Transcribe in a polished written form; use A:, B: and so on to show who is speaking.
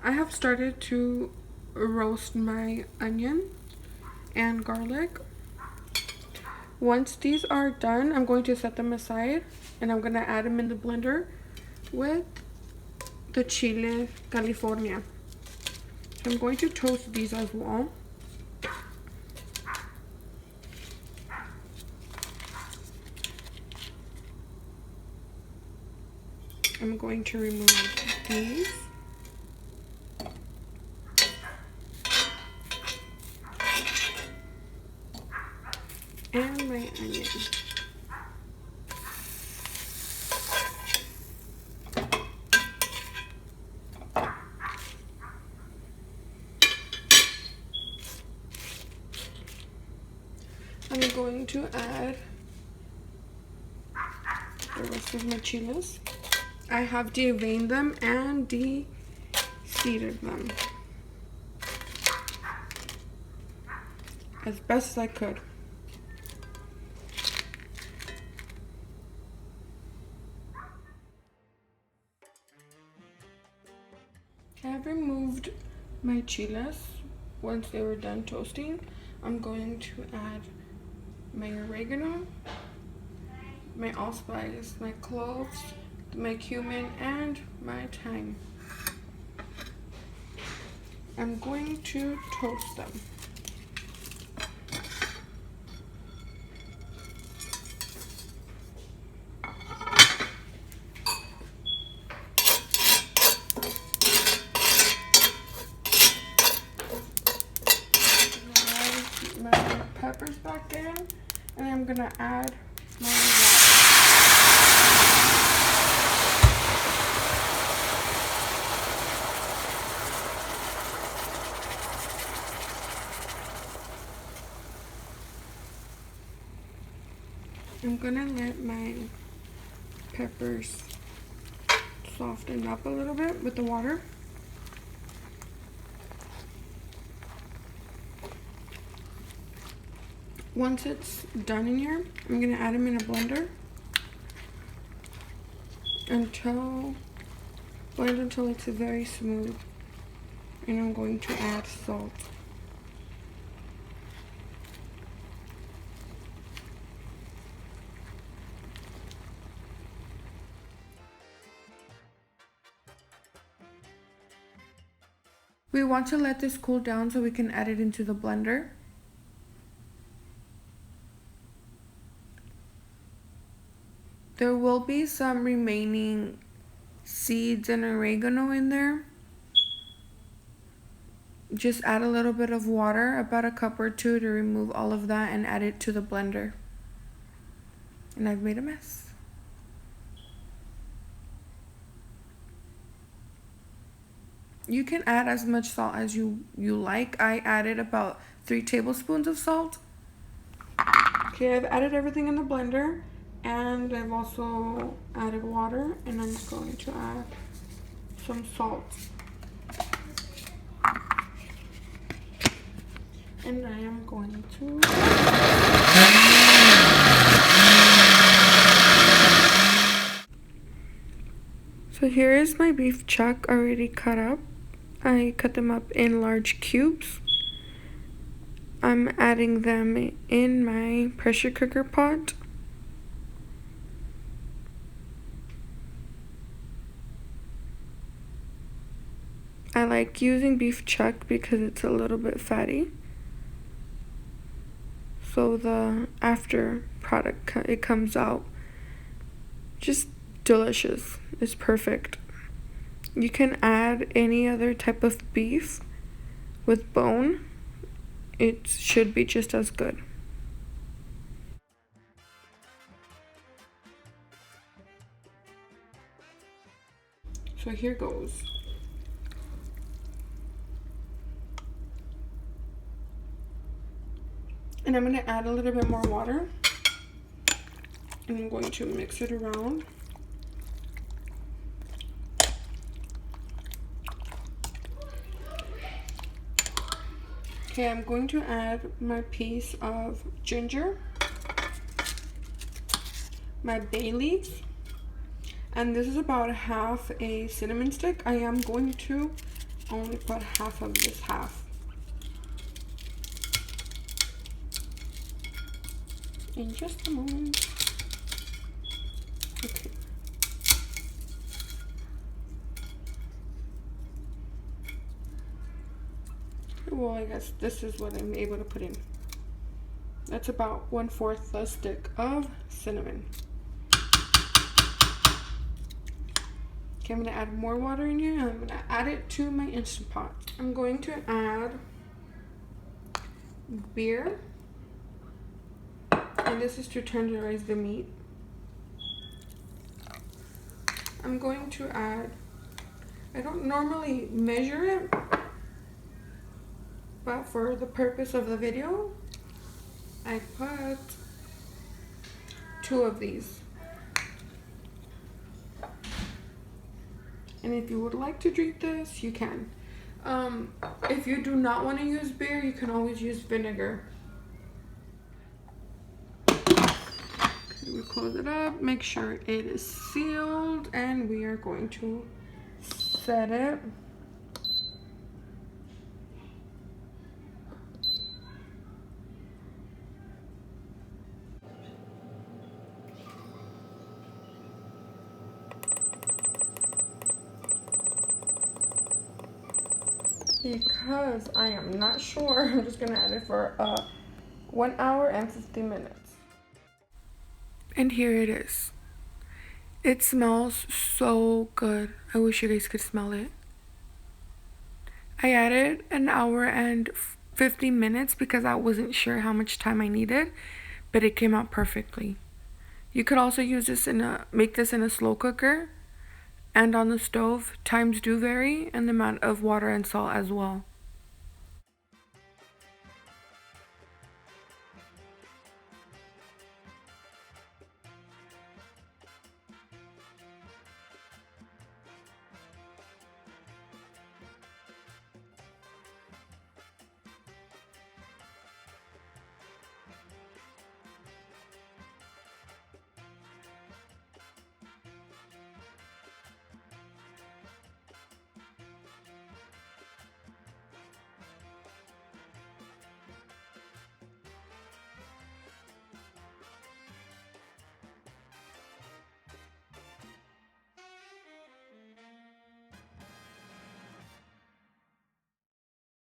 A: I have started to roast my onion and garlic. Once these are done, I'm going to set them aside and I'm going to add them in the blender with the chile California. So I'm going to toast these as well. I'm going to remove these. And my onion. I'm going to add the rest of my chiles. I have deveined them and de-seeded them as best as I could. I have removed my chiles. Once they were done toasting, I'm going to add my oregano, my allspice, my cloves, my cumin, and my thyme. I'm going to toast them. My peppers back in, and I'm gonna add my water. I'm gonna let my peppers soften up a little bit with the water. Once it's done in here, I'm gonna add them in a blender blend until it's very smooth. And I'm going to add salt. We want to let this cool down so we can add it into the blender. There will be some remaining seeds and oregano in there. Just add a little bit of water, about a cup or two, to remove all of that and add it to the blender. And I've made a mess. You can add as much salt as you like. I added about 3 tablespoons of salt. Okay, I've added everything in the blender. And I've also added water, and I'm going to add some salt. And I am going to So here is my beef chuck already cut up. I cut them up in large cubes. I'm adding them in my pressure cooker pot. I like using beef chuck because it's a little bit fatty. So the after product, it comes out just delicious. It's perfect. You can add any other type of beef with bone. It should be just as good. So here goes. And I'm going to add a little bit more water. And I'm going to mix it around. Okay, I'm going to add my piece of ginger, my bay leaves, and this is about half a cinnamon stick. I am going to only put half of this half. In just a moment. Okay. Well, I guess this is what I'm able to put in. That's about 1/4 a stick of cinnamon. Okay, I'm gonna add more water in here and I'm gonna add it to my Instant Pot. I'm going to add beer, and this is to tenderize the meat. I'm going to add, I don't normally measure it, but for the purpose of the video, I put 2 of these. And if you would like to drink this, you can. If you do not want to use beer, you can always use vinegar. We close it up, make sure it is sealed, and we are going to set it. Because I am not sure, I'm just gonna add it for 1 hour and 50 minutes. And here it is. It smells so good. I wish you guys could smell it. I added 1 hour and 50 minutes because I wasn't sure how much time I needed, but it came out perfectly. You could also use this make this in a slow cooker and on the stove. Times do vary, and the amount of water and salt as well.